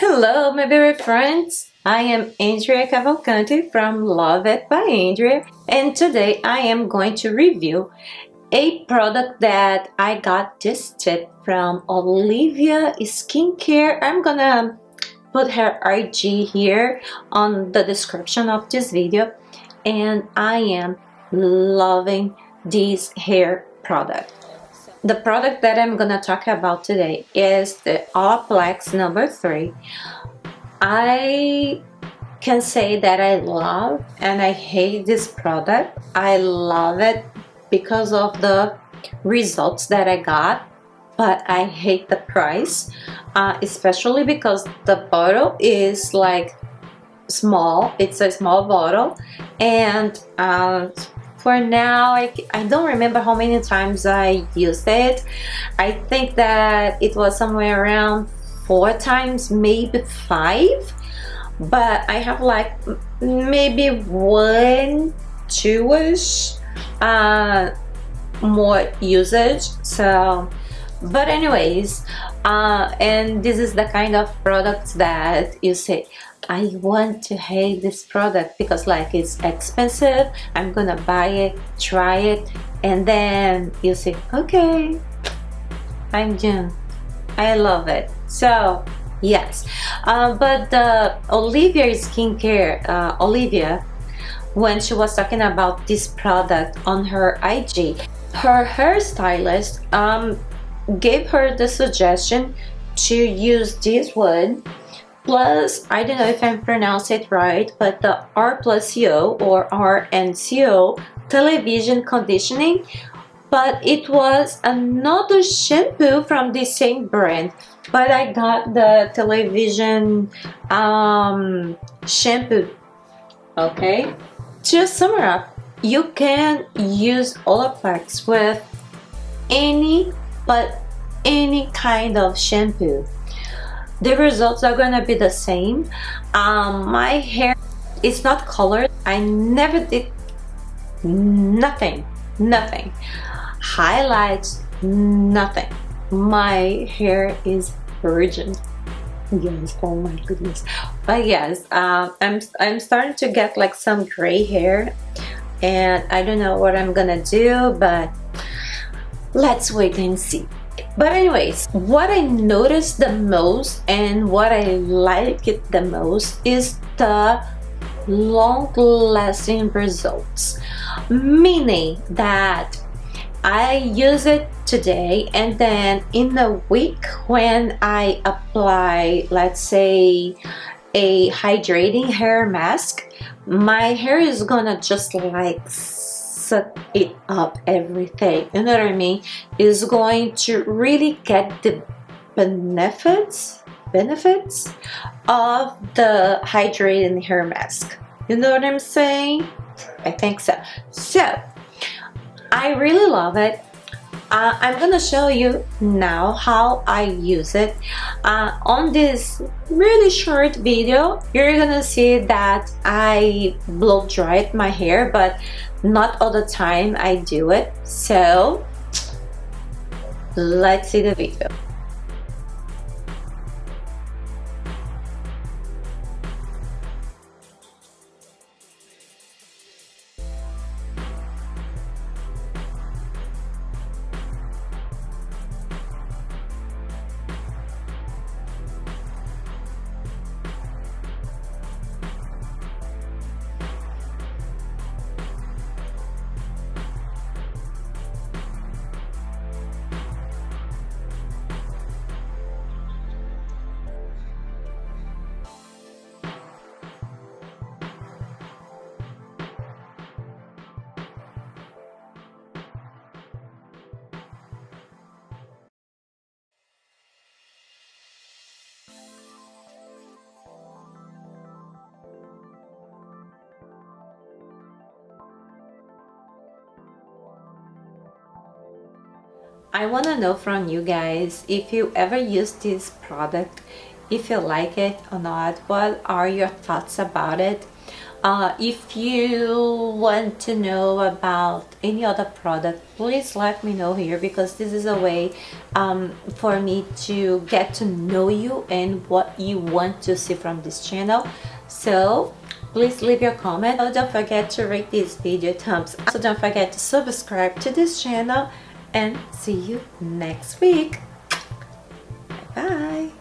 Hello, my dear friends. I am Andrea Cavalcanti from Love It by Andrea, and today I am going to review a product that I got this tip from Olivia Skincare. I'm gonna put her IG here on the description of this video, and I am loving this hair product. The product that I'm gonna talk about today is the Olaplex number 3. I can say that I love and I hate this product. I love it because of the results that I got, but I hate the price, especially because the bottle is like small. It's a small bottle, and for now I don't remember how many times I used it. I think that it was somewhere around 4 times, maybe 5, but I have like maybe 1, 2ish more usage. So but anyways, and this is the kind of products that you say, I want to hate this product because like it's expensive, I'm gonna buy it, try it, and then you say, okay, I'm done. I love it. So yes, but the Olivia Skincare, Olivia, when she was talking about this product on her IG, her hairstylist gave her the suggestion to use this one plus, I don't know if I'm pronouncing it right, but the R plus CO or RNCO television conditioning, but it was another shampoo from the same brand, but I got the television shampoo. Okay, to sum it up, you can use Olaplex with any kind of shampoo. The results are gonna be the same. My hair is not colored. I never did nothing highlights, nothing. My hair is virgin. Yes, oh my goodness. But yes, I'm starting to get like some gray hair, and I don't know what I'm gonna do, but let's wait and see. But anyways, what I noticed the most and what I like it the most is the long-lasting results, meaning that I use it today and then in a week when I apply, let's say, a hydrating hair mask, my hair is gonna just like suck it up, everything, you know what I mean, is going to really get the benefits of the hydrating hair mask. You know what I'm saying? I think so. So I really love it. I'm gonna show you now how I use it. On this really short video, you're gonna see that I blow dried my hair, but not all the time I do it. So let's see the video. I want to know from you guys if you ever use this product, if you like it or not, what are your thoughts about it. If you want to know about any other product, please let me know here, because this is a way for me to get to know you and what you want to see from this channel. So please leave your comment. Oh, don't forget to rate this video thumbs up. So don't forget to subscribe to this channel, and see you next week. Bye.